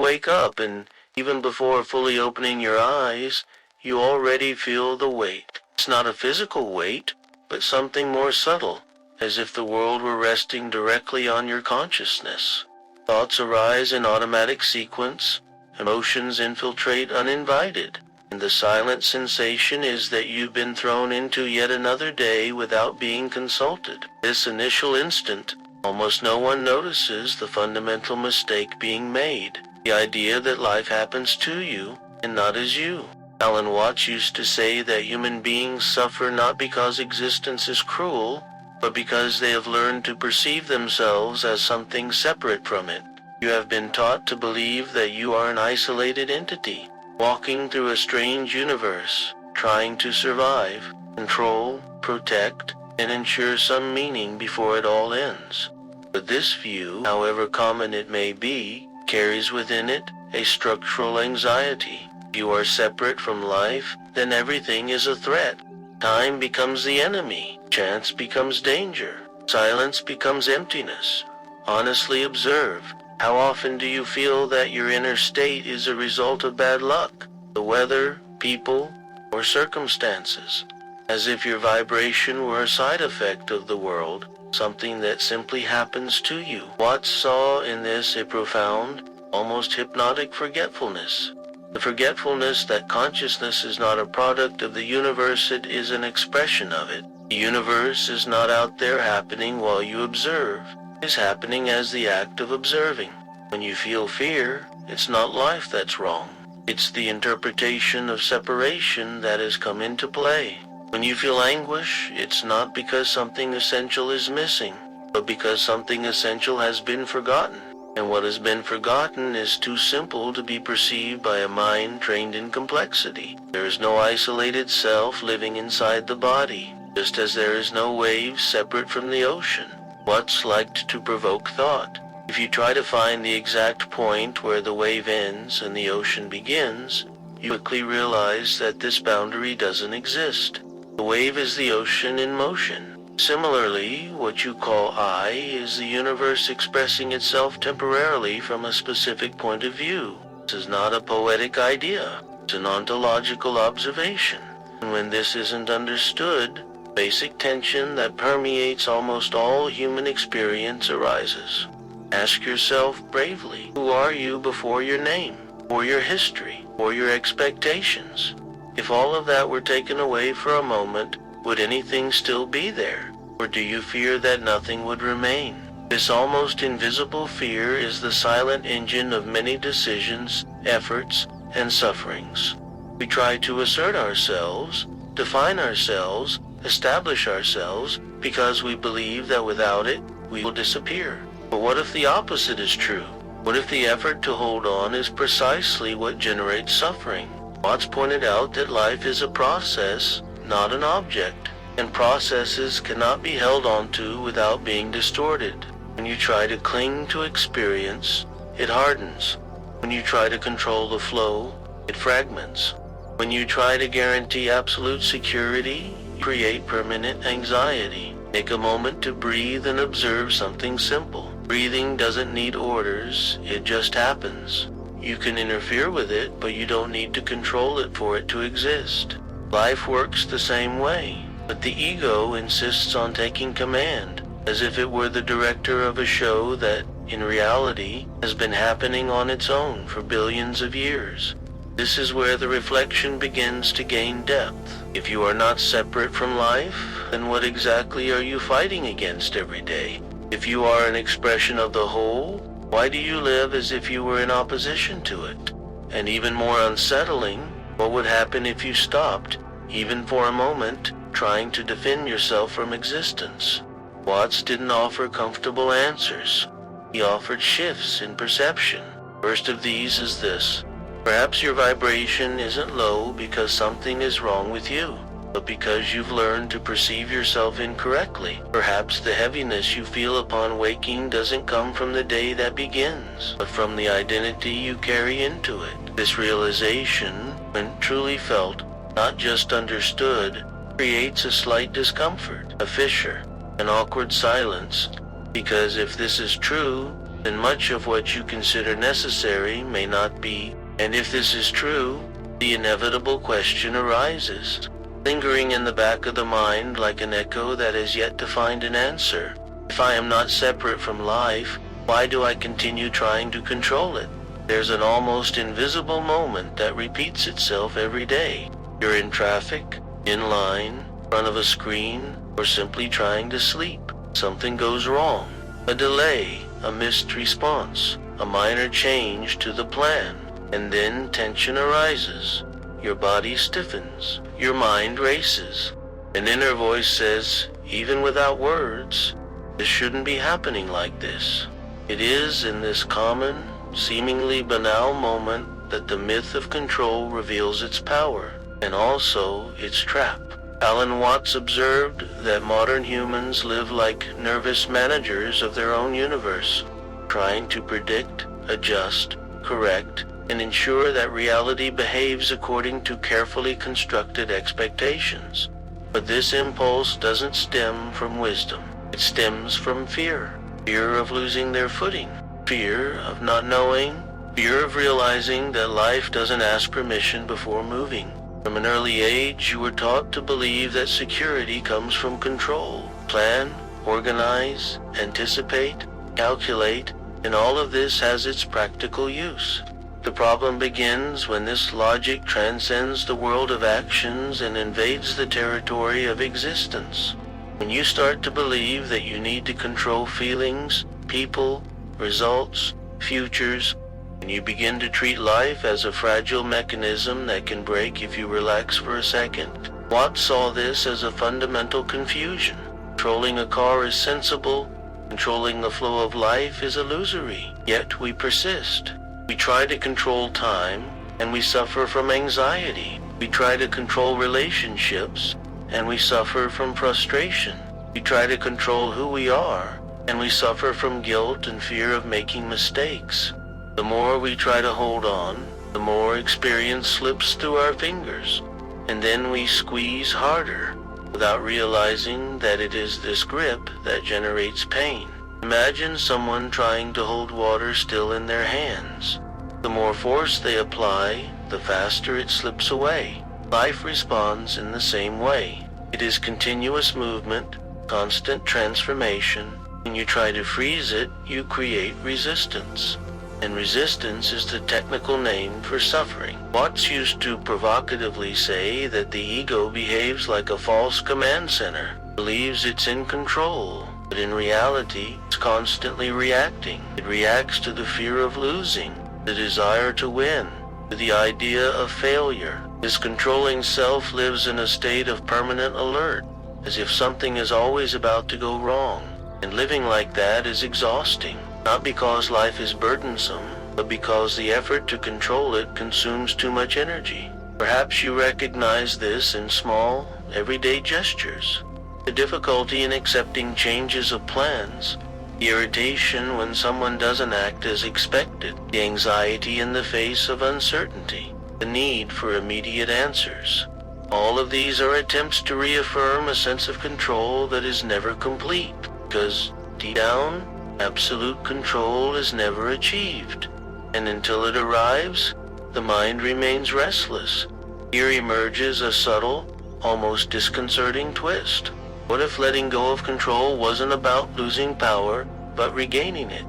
wake up, and even before fully opening your eyes, you already feel the weight. It's not a physical weight, but something more subtle, as if the world were resting directly on your consciousness. Thoughts arise in automatic sequence, emotions infiltrate uninvited, and the silent sensation is that you've been thrown into yet another day without being consulted. This initial instant, almost no one notices the fundamental mistake being made, the idea that life happens to you and not as you. Alan Watts used to say that human beings suffer not because existence is cruel, but because they have learned to perceive themselves as something separate from it. You have been taught to believe that you are an isolated entity, walking through a strange universe, trying to survive, control, protect, and ensure some meaning before it all ends. But this view, however common it may be, carries within it a structural anxiety. If you are separate from life, then everything is a threat. Time becomes the enemy, chance becomes danger, silence becomes emptiness. Honestly observe, how often do you feel that your inner state is a result of bad luck, the weather, people, or circumstances? As if your vibration were a side effect of the world, something that simply happens to you. Watts saw in this a profound, almost hypnotic forgetfulness. The forgetfulness that consciousness is not a product of the universe, it is an expression of it. The universe is not out there happening while you observe. It is happening as the act of observing. When you feel fear, it's not life that's wrong. It's the interpretation of separation that has come into play. When you feel anguish, it's not because something essential is missing, but because something essential has been forgotten. And what has been forgotten is too simple to be perceived by a mind trained in complexity. There is no isolated self living inside the body, just as there is no wave separate from the ocean. Watts liked to provoke thought. If you try to find the exact point where the wave ends and the ocean begins, you quickly realize that this boundary doesn't exist. The wave is the ocean in motion. Similarly, what you call I is the universe expressing itself temporarily from a specific point of view. This is not a poetic idea. It's an ontological observation. And when this isn't understood, basic tension that permeates almost all human experience arises. Ask yourself bravely, who are you before your name, or your history, or your expectations? If all of that were taken away for a moment, would anything still be there? Or do you fear that nothing would remain? This almost invisible fear is the silent engine of many decisions, efforts, and sufferings. We try to assert ourselves, define ourselves, establish ourselves, because we believe that without it, we will disappear. But what if the opposite is true? What if the effort to hold on is precisely what generates suffering? Watts pointed out that life is a process, not an object, and processes cannot be held onto without being distorted. When you try to cling to experience, it hardens. When you try to control the flow, it fragments. When you try to guarantee absolute security, you create permanent anxiety. Take a moment to breathe and observe something simple. Breathing doesn't need orders, it just happens. You can interfere with it, but you don't need to control it for it to exist. Life works the same way, but the ego insists on taking command, as if it were the director of a show that, in reality, has been happening on its own for billions of years. This is where the reflection begins to gain depth. If you are not separate from life, then what exactly are you fighting against every day? If you are an expression of the whole, why do you live as if you were in opposition to it? And even more unsettling, what would happen if you stopped, even for a moment, trying to defend yourself from existence? Watts didn't offer comfortable answers. He offered shifts in perception. First of these is this. Perhaps your vibration isn't low because something is wrong with you, but because you've learned to perceive yourself incorrectly. Perhaps the heaviness you feel upon waking doesn't come from the day that begins, but from the identity you carry into it. This realization, when truly felt, not just understood, creates a slight discomfort, a fissure, an awkward silence, because if this is true, then much of what you consider necessary may not be. And if this is true, the inevitable question arises, lingering in the back of the mind like an echo that has yet to find an answer. If I am not separate from life, why do I continue trying to control it? There's an almost invisible moment that repeats itself every day. You're in traffic, in line, in front of a screen, or simply trying to sleep. Something goes wrong. A delay, a missed response, a minor change to the plan, and then tension arises. Your body stiffens. Your mind races. An inner voice says, even without words, this shouldn't be happening like this. It is in this common, seemingly banal moment that the myth of control reveals its power, and also its trap. Alan Watts observed that modern humans live like nervous managers of their own universe, trying to predict, adjust, correct, and ensure that reality behaves according to carefully constructed expectations. But this impulse doesn't stem from wisdom. It stems from fear. Fear of losing their footing. Fear of not knowing. Fear of realizing that life doesn't ask permission before moving. From an early age, you were taught to believe that security comes from control. Plan, organize, anticipate, calculate, and all of this has its practical use. The problem begins when this logic transcends the world of actions and invades the territory of existence. When you start to believe that you need to control feelings, people, results, futures, and you begin to treat life as a fragile mechanism that can break if you relax for a second. Watts saw this as a fundamental confusion. Controlling a car is sensible, controlling the flow of life is illusory, yet we persist. We try to control time, and we suffer from anxiety. We try to control relationships, and we suffer from frustration. We try to control who we are, and we suffer from guilt and fear of making mistakes. The more we try to hold on, the more experience slips through our fingers, and then we squeeze harder, without realizing that it is this grip that generates pain. Imagine someone trying to hold water still in their hands. The more force they apply, the faster it slips away. Life responds in the same way. It is continuous movement, constant transformation. When you try to freeze it, you create resistance. And resistance is the technical name for suffering. Watts used to provocatively say that the ego behaves like a false command center, believes it's in control, but in reality, it's constantly reacting. It reacts to the fear of losing, the desire to win, to the idea of failure. This controlling self lives in a state of permanent alert, as if something is always about to go wrong. And living like that is exhausting, not because life is burdensome, but because the effort to control it consumes too much energy. Perhaps you recognize this in small, everyday gestures. The difficulty in accepting changes of plans, the irritation when someone doesn't act as expected, the anxiety in the face of uncertainty, the need for immediate answers. All of these are attempts to reaffirm a sense of control that is never complete, because deep down, absolute control is never achieved. And until it arrives, the mind remains restless. Here emerges a subtle, almost disconcerting twist. What if letting go of control wasn't about losing power, but regaining it?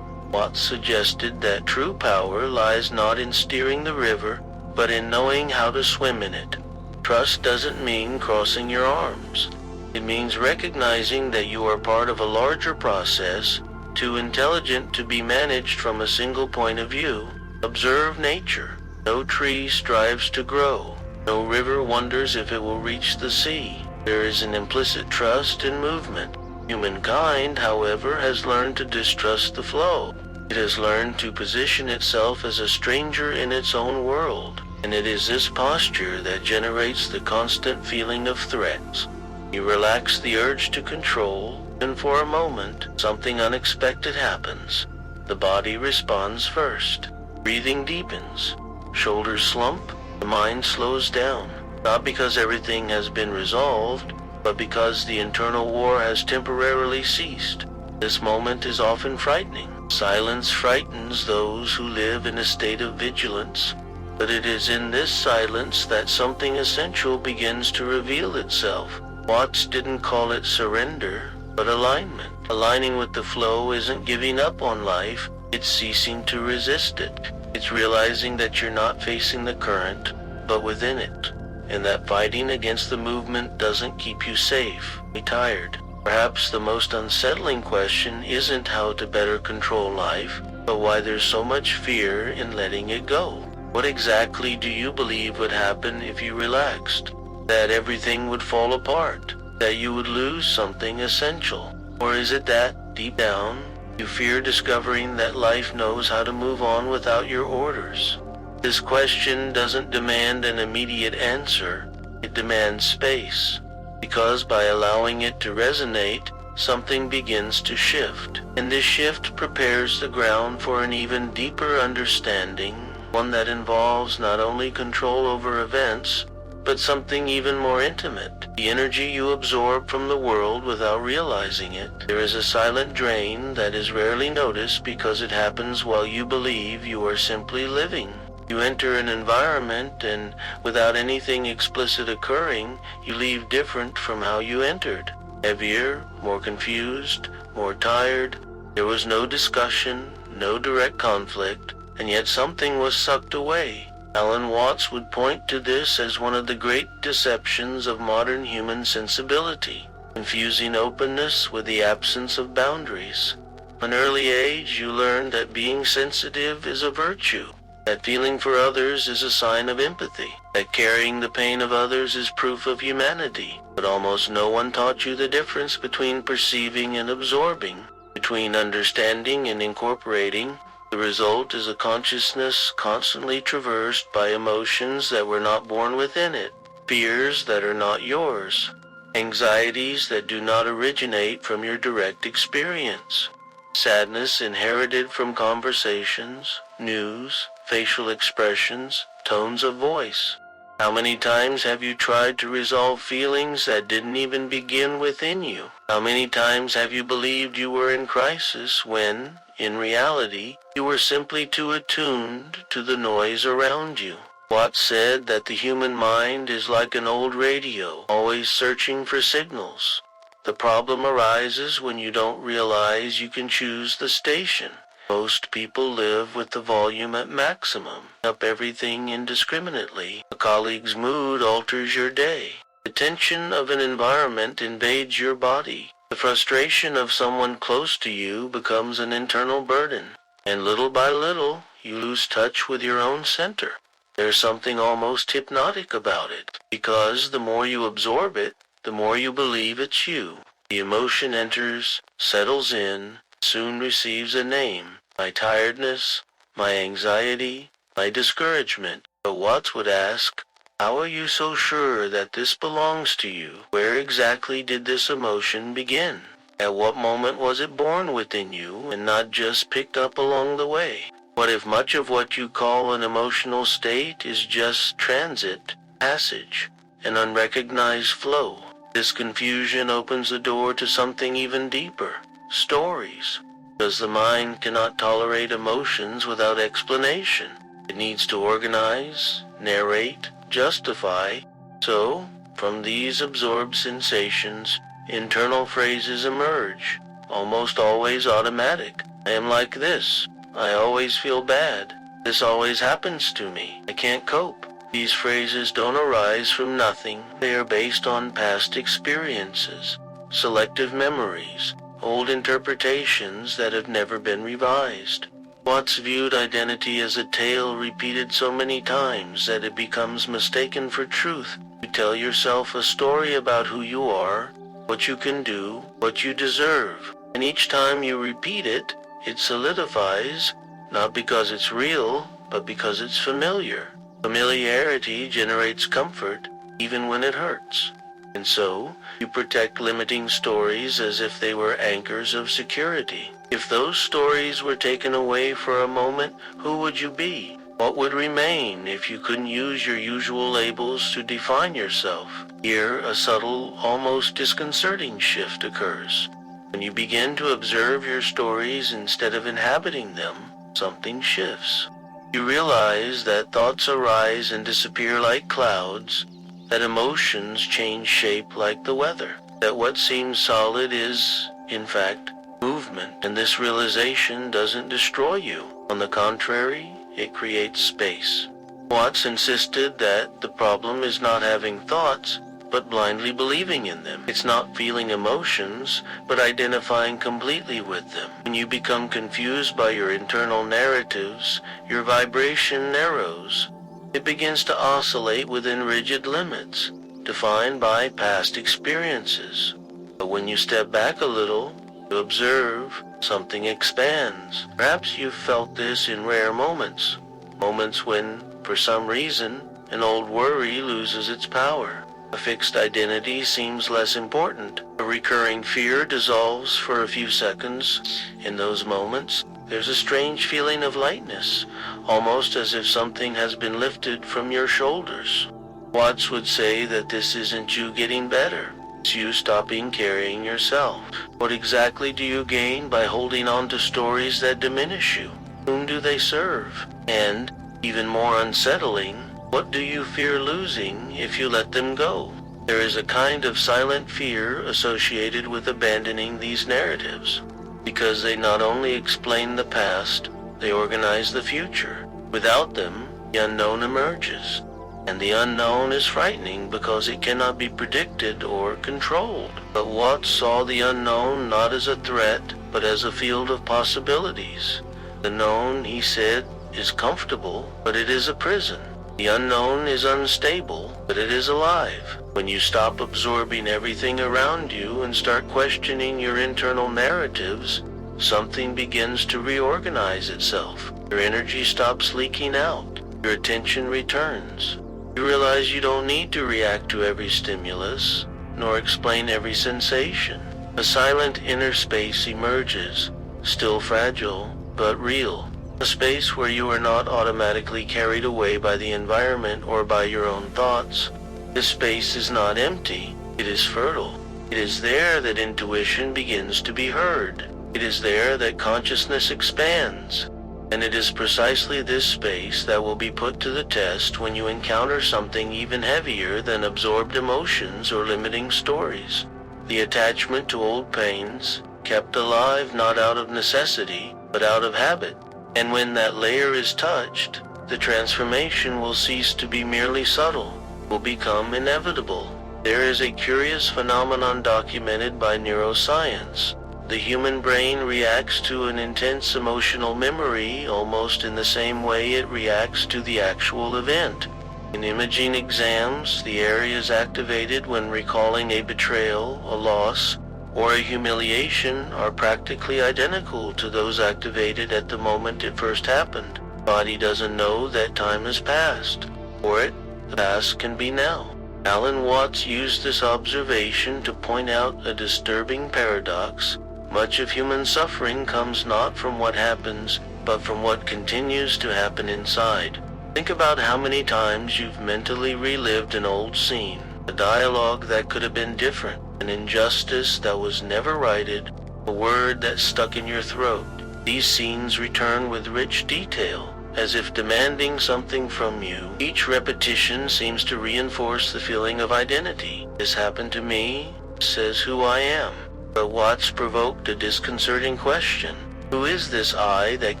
Watts suggested that true power lies not in steering the river, but in knowing how to swim in it. Trust doesn't mean crossing your arms. It means recognizing that you are part of a larger process, too intelligent to be managed from a single point of view. Observe nature. No tree strives to grow. No river wonders if it will reach the sea. There is an implicit trust in movement. Humankind, however, has learned to distrust the flow. It has learned to position itself as a stranger in its own world, and it is this posture that generates the constant feeling of threats. You relax the urge to control, and for a moment, something unexpected happens. The body responds first. Breathing deepens. Shoulders slump. The mind slows down. Not because everything has been resolved, but because the internal war has temporarily ceased. This moment is often frightening. Silence frightens those who live in a state of vigilance, but it is in this silence that something essential begins to reveal itself. Watts didn't call it surrender, but alignment. Aligning with the flow isn't giving up on life, it's ceasing to resist it. It's realizing that you're not facing the current, but within it, and that fighting against the movement doesn't keep you safe, tired. Perhaps the most unsettling question isn't how to better control life, but why there's so much fear in letting it go. What exactly do you believe would happen if you relaxed? That everything would fall apart? That you would lose something essential? Or is it that, deep down, you fear discovering that life knows how to move on without your orders? This question doesn't demand an immediate answer, it demands space. Because by allowing it to resonate, something begins to shift. And this shift prepares the ground for an even deeper understanding, one that involves not only control over events, but something even more intimate. The energy you absorb from the world without realizing it. There is a silent drain that is rarely noticed because it happens while you believe you are simply living. You enter an environment and, without anything explicit occurring, you leave different from how you entered. Heavier, more confused, more tired. There was no discussion, no direct conflict, and yet something was sucked away. Alan Watts would point to this as one of the great deceptions of modern human sensibility, confusing openness with the absence of boundaries. From an early age, you learn that being sensitive is a virtue, that feeling for others is a sign of empathy, that carrying the pain of others is proof of humanity. But almost no one taught you the difference between perceiving and absorbing, between understanding and incorporating. The result is a consciousness constantly traversed by emotions that were not born within it, fears that are not yours, anxieties that do not originate from your direct experience, sadness inherited from conversations, news, facial expressions, tones of voice. How many times have you tried to resolve feelings that didn't even begin within you? How many times have you believed you were in crisis when, in reality, you were simply too attuned to the noise around you? Watts said that the human mind is like an old radio, always searching for signals. The problem arises when you don't realize you can choose the station. Most people live with the volume at maximum, up everything indiscriminately. A colleague's mood alters your day. The tension of an environment invades your body. The frustration of someone close to you becomes an internal burden. And little by little, you lose touch with your own center. There's something almost hypnotic about it, because the more you absorb it, the more you believe it's you. The emotion enters, settles in, soon receives a name. My tiredness, my anxiety, my discouragement. But Watts would ask, how are you so sure that this belongs to you? Where exactly did this emotion begin? At what moment was it born within you and not just picked up along the way? What if much of what you call an emotional state is just transit, passage, an unrecognized flow? This confusion opens the door to something even deeper, stories. Because the mind cannot tolerate emotions without explanation. It needs to organize, narrate, justify. So, from these absorbed sensations, internal phrases emerge, almost always automatic. I am like this. I always feel bad. This always happens to me. I can't cope. These phrases don't arise from nothing. They are based on past experiences, selective memories, old interpretations that have never been revised. Watts viewed identity as a tale repeated so many times that it becomes mistaken for truth. You tell yourself a story about who you are, what you can do, what you deserve. And each time you repeat it, it solidifies, not because it's real, but because it's familiar. Familiarity generates comfort, even when it hurts. And so, you protect limiting stories as if they were anchors of security. If those stories were taken away for a moment, who would you be? What would remain if you couldn't use your usual labels to define yourself? Here, a subtle, almost disconcerting shift occurs. When you begin to observe your stories instead of inhabiting them, something shifts. You realize that thoughts arise and disappear like clouds, that emotions change shape like the weather, that what seems solid is, in fact, movement, and this realization doesn't destroy you. On the contrary, it creates space. Watts insisted that the problem is not having thoughts, but blindly believing in them. It's not feeling emotions, but identifying completely with them. When you become confused by your internal narratives, your vibration narrows. It begins to oscillate within rigid limits, defined by past experiences. But when you step back a little, to observe, something expands. Perhaps you've felt this in rare moments. Moments when, for some reason, an old worry loses its power. A fixed identity seems less important. A recurring fear dissolves for a few seconds. In those moments, there's a strange feeling of lightness, almost as if something has been lifted from your shoulders. Watts would say that this isn't you getting better. It's you stopping carrying yourself. What exactly do you gain by holding on to stories that diminish you? Whom do they serve? And, even more unsettling, what do you fear losing if you let them go? There is a kind of silent fear associated with abandoning these narratives, because they not only explain the past, they organize the future. Without them, the unknown emerges. And the unknown is frightening because it cannot be predicted or controlled. But Watts saw the unknown not as a threat, but as a field of possibilities. The known, he said, is comfortable, but it is a prison. The unknown is unstable, but it is alive. When you stop absorbing everything around you and start questioning your internal narratives, something begins to reorganize itself. Your energy stops leaking out. Your attention returns. You realize you don't need to react to every stimulus, nor explain every sensation. A silent inner space emerges, still fragile, but real. A space where you are not automatically carried away by the environment or by your own thoughts. This space is not empty, it is fertile. It is there that intuition begins to be heard. It is there that consciousness expands. And it is precisely this space that will be put to the test when you encounter something even heavier than absorbed emotions or limiting stories. The attachment to old pains, kept alive not out of necessity, but out of habit. And when that layer is touched, the transformation will cease to be merely subtle, will become inevitable. There is a curious phenomenon documented by neuroscience. The human brain reacts to an intense emotional memory almost in the same way it reacts to the actual event. In imaging exams, the areas activated when recalling a betrayal, a loss, or a humiliation are practically identical to those activated at the moment it first happened. The body doesn't know that time has passed. For it, the past can be now. Alan Watts used this observation to point out a disturbing paradox. Much of human suffering comes not from what happens, but from what continues to happen inside. Think about how many times you've mentally relived an old scene, a dialogue that could have been different, an injustice that was never righted, a word that stuck in your throat. These scenes return with rich detail, as if demanding something from you. Each repetition seems to reinforce the feeling of identity. This happened to me, says who I am. But Watts provoked a disconcerting question. Who is this I that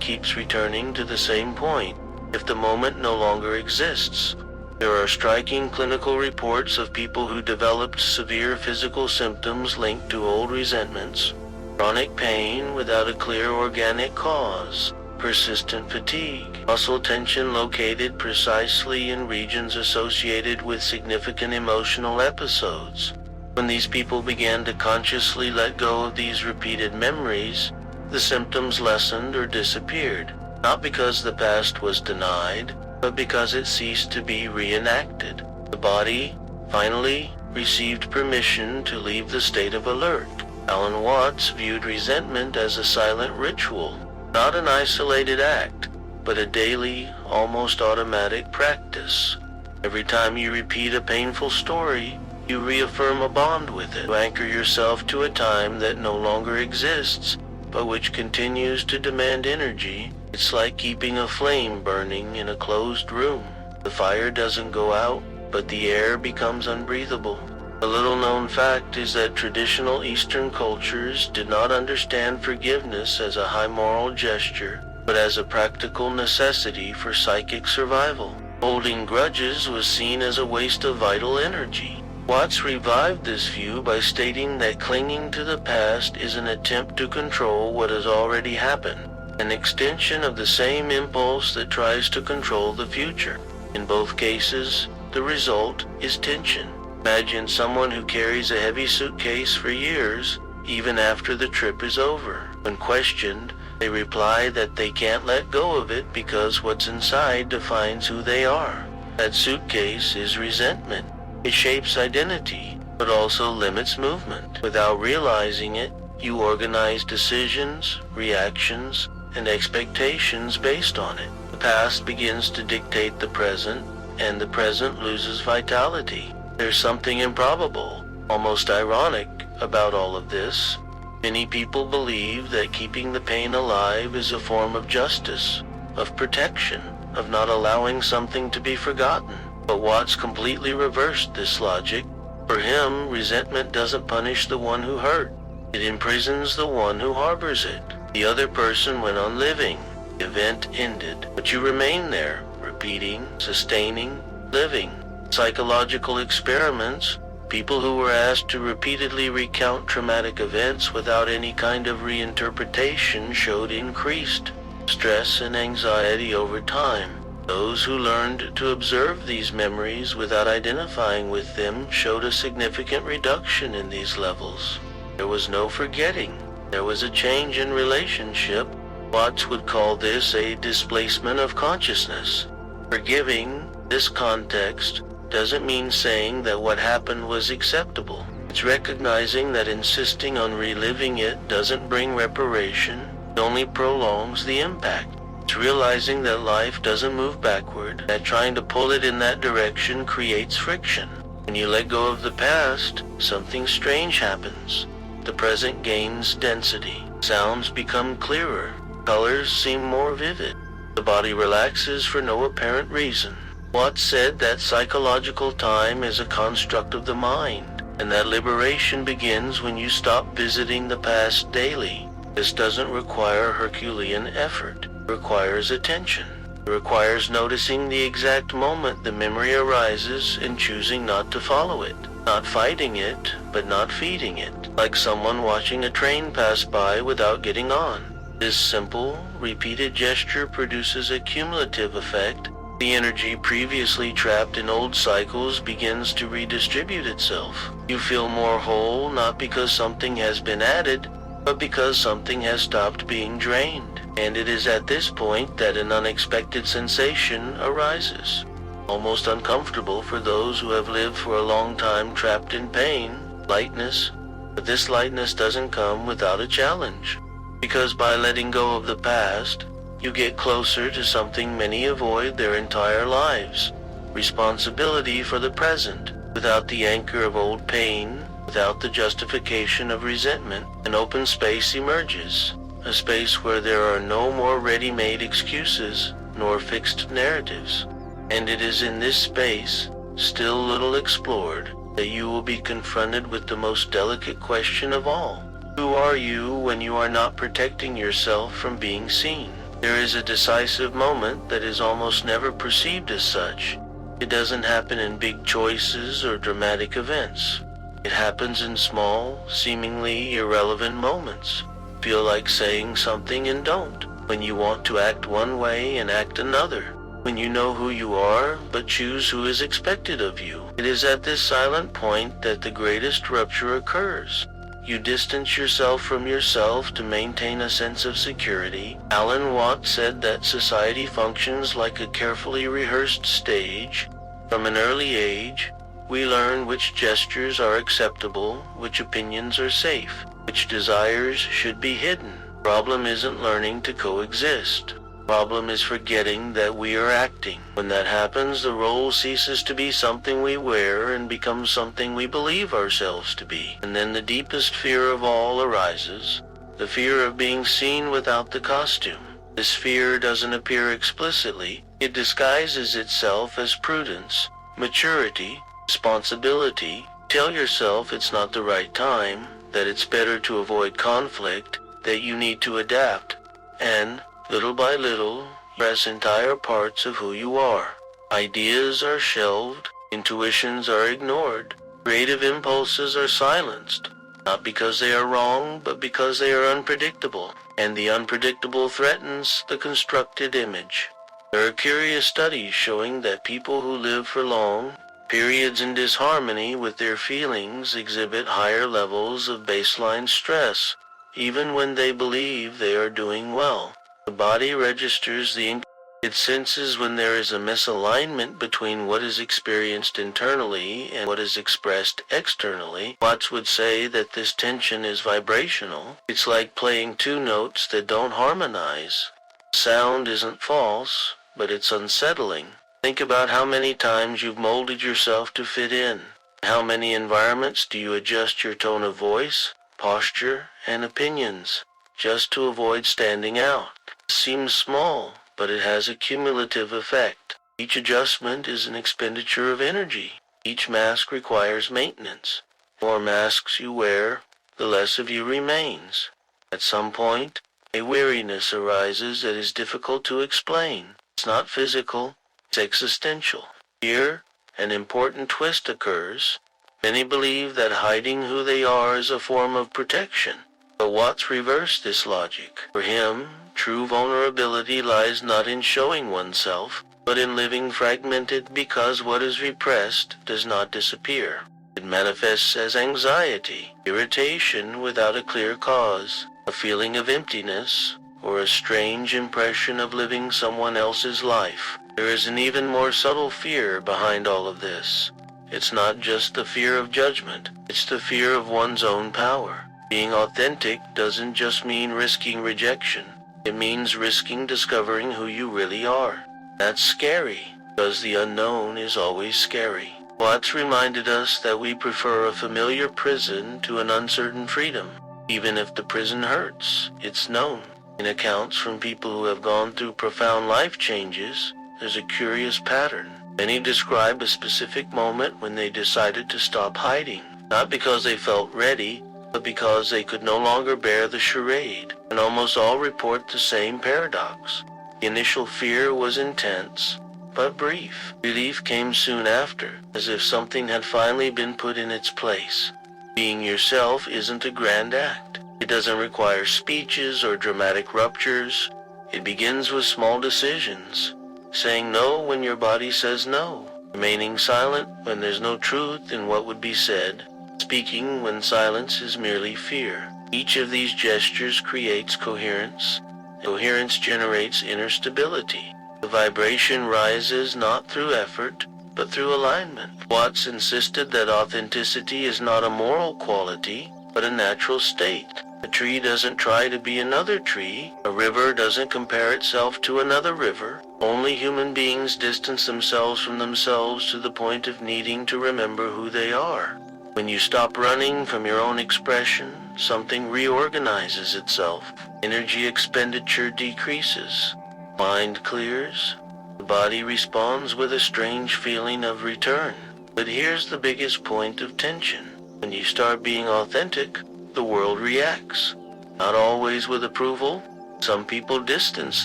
keeps returning to the same point, if the moment no longer exists? There are striking clinical reports of people who developed severe physical symptoms linked to old resentments, chronic pain without a clear organic cause, persistent fatigue, muscle tension located precisely in regions associated with significant emotional episodes. When these people began to consciously let go of these repeated memories, the symptoms lessened or disappeared, not because the past was denied, but because it ceased to be reenacted. The body, finally, received permission to leave the state of alert. Alan Watts viewed resentment as a silent ritual, not an isolated act, but a daily, almost automatic practice. Every time you repeat a painful story, You reaffirm a bond with it. You anchor yourself to a time that no longer exists, but which continues to demand energy. It's like keeping a flame burning in a closed room. The fire doesn't go out, but the air becomes unbreathable. A little-known fact is that traditional Eastern cultures did not understand forgiveness as a high moral gesture, but as a practical necessity for psychic survival. Holding grudges was seen as a waste of vital energy. Watts revived this view by stating that clinging to the past is an attempt to control what has already happened, an extension of the same impulse that tries to control the future. In both cases, the result is tension. Imagine someone who carries a heavy suitcase for years, even after the trip is over. When questioned, they reply that they can't let go of it because what's inside defines who they are. That suitcase is resentment. It shapes identity, but also limits movement. Without realizing it, you organize decisions, reactions, and expectations based on it. The past begins to dictate the present, and the present loses vitality. There's something improbable, almost ironic, about all of this. Many people believe that keeping the pain alive is a form of justice, of protection, of not allowing something to be forgotten. But Watts completely reversed this logic. For him, resentment doesn't punish the one who hurt. It imprisons the one who harbors it. The other person went on living. The event ended, but you remain there, repeating, sustaining, living. Psychological experiments, people who were asked to repeatedly recount traumatic events without any kind of reinterpretation showed increased stress and anxiety over time. Those who learned to observe these memories without identifying with them showed a significant reduction in these levels. There was no forgetting. There was a change in relationship. Watts would call this a displacement of consciousness. Forgiving this context doesn't mean saying that what happened was acceptable. It's recognizing that insisting on reliving it doesn't bring reparation, it only prolongs the impact. It's realizing that life doesn't move backward, that trying to pull it in that direction creates friction. When you let go of the past, something strange happens. The present gains density. Sounds become clearer. Colors seem more vivid. The body relaxes for no apparent reason. Watts said that psychological time is a construct of the mind, and that liberation begins when you stop visiting the past daily. This doesn't require Herculean effort. It requires attention. It requires noticing the exact moment the memory arises and choosing not to follow it. Not fighting it, but not feeding it. Like someone watching a train pass by without getting on. This simple, repeated gesture produces a cumulative effect. The energy previously trapped in old cycles begins to redistribute itself. You feel more whole not because something has been added, but because something has stopped being drained. And it is at this point that an unexpected sensation arises. Almost uncomfortable for those who have lived for a long time trapped in pain, lightness. But this lightness doesn't come without a challenge. Because by letting go of the past, you get closer to something many avoid their entire lives. Responsibility for the present. Without the anchor of old pain, without the justification of resentment, an open space emerges. A space where there are no more ready-made excuses, nor fixed narratives. And it is in this space, still little explored, that you will be confronted with the most delicate question of all. Who are you when you are not protecting yourself from being seen? There is a decisive moment that is almost never perceived as such. It doesn't happen in big choices or dramatic events. It happens in small, seemingly irrelevant moments. Feel like saying something and don't. When you want to act one way and act another. When you know who you are, but choose who is expected of you. It is at this silent point that the greatest rupture occurs. You distance yourself from yourself to maintain a sense of security. Alan Watts said that society functions like a carefully rehearsed stage. From an early age, we learn which gestures are acceptable, which opinions are safe, which desires should be hidden. The problem isn't learning to coexist. Problem is forgetting that we are acting. When that happens, the role ceases to be something we wear and becomes something we believe ourselves to be. And then the deepest fear of all arises, the fear of being seen without the costume. This fear doesn't appear explicitly. It disguises itself as prudence, maturity, responsibility. Tell yourself it's not the right time, that it's better to avoid conflict, that you need to adapt, and, little by little, press entire parts of who you are. Ideas are shelved, intuitions are ignored, creative impulses are silenced, not because they are wrong, but because they are unpredictable, and the unpredictable threatens the constructed image. There are curious studies showing that people who live for long periods in disharmony with their feelings exhibit higher levels of baseline stress, even when they believe they are doing well. The body registers it senses when there is a misalignment between what is experienced internally and what is expressed externally. Watts would say that this tension is vibrational. It's like playing two notes that don't harmonize. Sound isn't false, but it's unsettling. Think about how many times you've molded yourself to fit in. How many environments do you adjust your tone of voice, posture, and opinions, just to avoid standing out? It seems small, but it has a cumulative effect. Each adjustment is an expenditure of energy. Each mask requires maintenance. The more masks you wear, the less of you remains. At some point, a weariness arises that is difficult to explain. It's not physical, it's existential. Here, an important twist occurs. Many believe that hiding who they are is a form of protection. But Watts reversed this logic. For him, true vulnerability lies not in showing oneself, but in living fragmented, because what is repressed does not disappear. It manifests as anxiety, irritation without a clear cause, a feeling of emptiness, or a strange impression of living someone else's life. There is an even more subtle fear behind all of this. It's not just the fear of judgment, it's the fear of one's own power. Being authentic doesn't just mean risking rejection. It means risking discovering who you really are. That's scary, because the unknown is always scary. Watts reminded us that we prefer a familiar prison to an uncertain freedom. Even if the prison hurts, it's known. In accounts from people who have gone through profound life changes, there's a curious pattern. Many describe a specific moment when they decided to stop hiding, not because they felt ready, but because they could no longer bear the charade, and almost all report the same paradox. The initial fear was intense, but brief. Relief came soon after, as if something had finally been put in its place. Being yourself isn't a grand act. It doesn't require speeches or dramatic ruptures. It begins with small decisions. Saying no when your body says no. Remaining silent when there's no truth in what would be said. Speaking when silence is merely fear. Each of these gestures creates coherence. Coherence generates inner stability. The vibration rises not through effort, but through alignment. Watts insisted that authenticity is not a moral quality, but a natural state. A tree doesn't try to be another tree. A river doesn't compare itself to another river. Only human beings distance themselves from themselves to the point of needing to remember who they are. When you stop running from your own expression, something reorganizes itself. Energy expenditure decreases. Mind clears. The body responds with a strange feeling of return. But here's the biggest point of tension. When you start being authentic, the world reacts. Not always with approval. Some people distance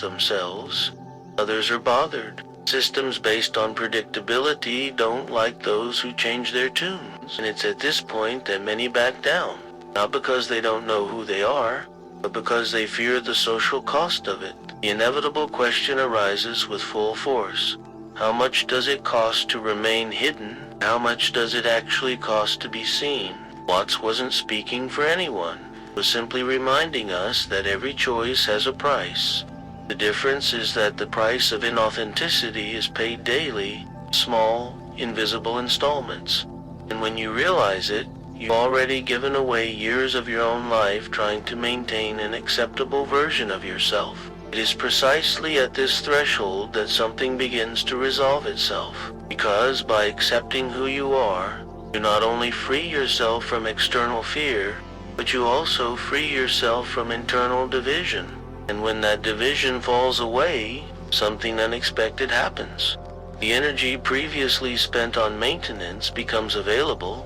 themselves. Others are bothered. Systems based on predictability don't like those who change their tunes. And it's at this point that many back down. Not because they don't know who they are, but because they fear the social cost of it. The inevitable question arises with full force. How much does it cost to remain hidden? How much does it actually cost to be seen? Watts wasn't speaking for anyone. He was simply reminding us that every choice has a price. The difference is that the price of inauthenticity is paid daily, small, invisible installments. And when you realize it, you've already given away years of your own life trying to maintain an acceptable version of yourself. It is precisely at this threshold that something begins to resolve itself, because by accepting who you are, you not only free yourself from external fear, but you also free yourself from internal division. And when that division falls away, something unexpected happens. The energy previously spent on maintenance becomes available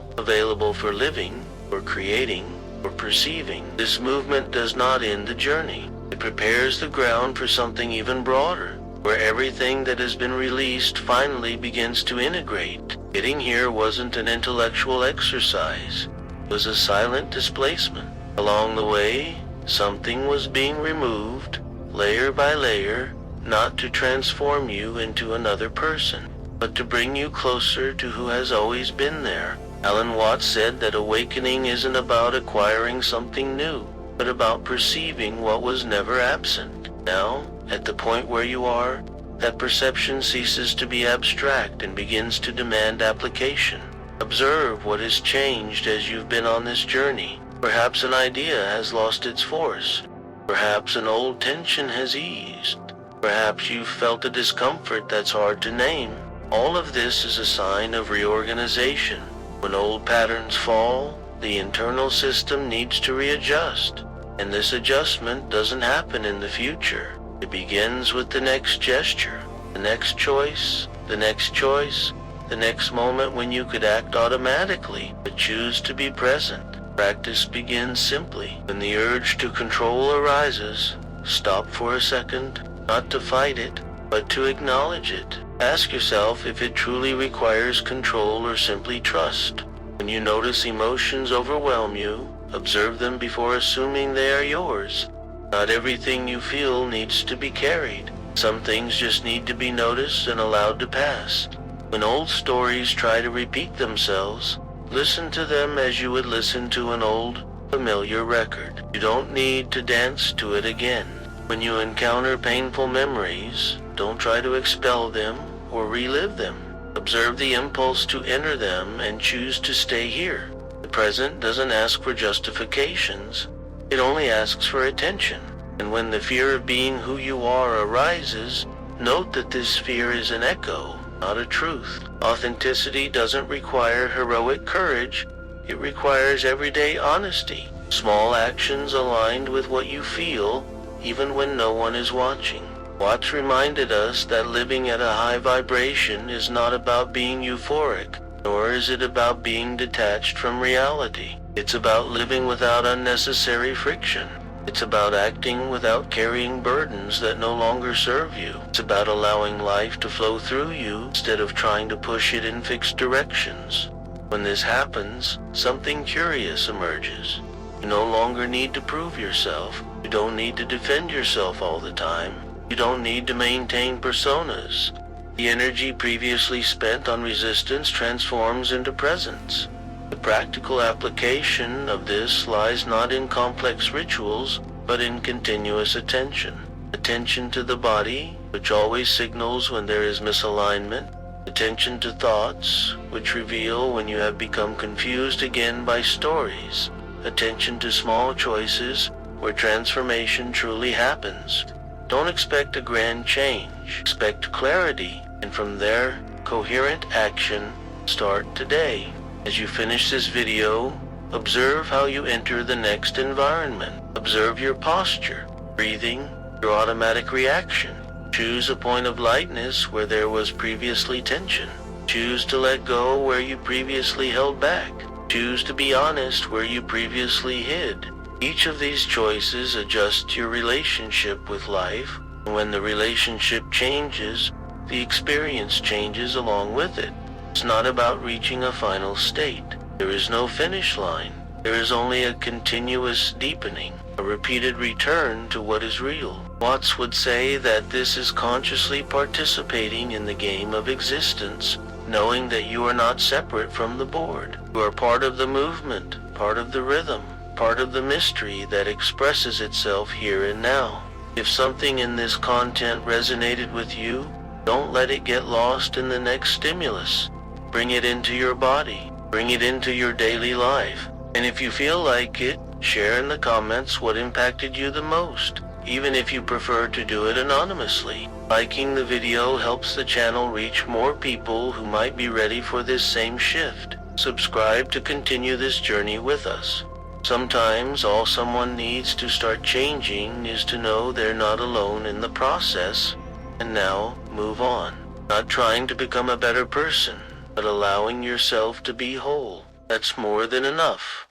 for living, for creating, for perceiving. This movement does not end the journey. It prepares the ground for something even broader, where everything that has been released finally begins to integrate. Getting here wasn't an intellectual exercise. It was a silent displacement. Along the way, something was being removed, layer by layer, not to transform you into another person, but to bring you closer to who has always been there. Alan Watts said that awakening isn't about acquiring something new, but about perceiving what was never absent. Now, at the point where you are, that perception ceases to be abstract and begins to demand application. Observe what has changed as you've been on this journey. Perhaps an idea has lost its force. Perhaps an old tension has eased. Perhaps you've felt a discomfort that's hard to name. All of this is a sign of reorganization. When old patterns fall, the internal system needs to readjust. And this adjustment doesn't happen in the future. It begins with the next gesture, the next choice, the next choice, the next moment when you could act automatically, but choose to be present. Practice begins simply. When the urge to control arises, stop for a second, not to fight it, but to acknowledge it. Ask yourself if it truly requires control or simply trust. When you notice emotions overwhelm you, observe them before assuming they are yours. Not everything you feel needs to be carried. Some things just need to be noticed and allowed to pass. When old stories try to repeat themselves, listen to them as you would listen to an old, familiar record. You don't need to dance to it again. When you encounter painful memories, don't try to expel them or relive them. Observe the impulse to enter them and choose to stay here. The present doesn't ask for justifications. It only asks for attention. And when the fear of being who you are arises, note that this fear is an echo, not a truth. Authenticity doesn't require heroic courage. It requires everyday honesty. Small actions aligned with what you feel, even when no one is watching. Watts reminded us that living at a high vibration is not about being euphoric, nor is it about being detached from reality. It's about living without unnecessary friction. It's about acting without carrying burdens that no longer serve you. It's about allowing life to flow through you instead of trying to push it in fixed directions. When this happens, something curious emerges. You no longer need to prove yourself. You don't need to defend yourself all the time. You don't need to maintain personas. The energy previously spent on resistance transforms into presence. The practical application of this lies not in complex rituals, but in continuous attention. Attention to the body, which always signals when there is misalignment. Attention to thoughts, which reveal when you have become confused again by stories. Attention to small choices, where transformation truly happens. Don't expect a grand change. Expect clarity, and from there, coherent action. Start today. As you finish this video, observe how you enter the next environment. Observe your posture, breathing, your automatic reaction. Choose a point of lightness where there was previously tension. Choose to let go where you previously held back. Choose to be honest where you previously hid. Each of these choices adjusts your relationship with life, and when the relationship changes, the experience changes along with it. It's not about reaching a final state. There is no finish line. There is only a continuous deepening, a repeated return to what is real. Watts would say that this is consciously participating in the game of existence, knowing that you are not separate from the board. You are part of the movement, part of the rhythm, part of the mystery that expresses itself here and now. If something in this content resonated with you, don't let it get lost in the next stimulus. Bring it into your body. Bring it into your daily life. And if you feel like it, share in the comments what impacted you the most. even if you prefer to do it anonymously. Liking the video helps the channel reach more people who might be ready for this same shift. Subscribe to continue this journey with us. Sometimes all someone needs to start changing is to know they're not alone in the process. And now, move on. Not trying to become a better person, but allowing yourself to be whole. That's more than enough.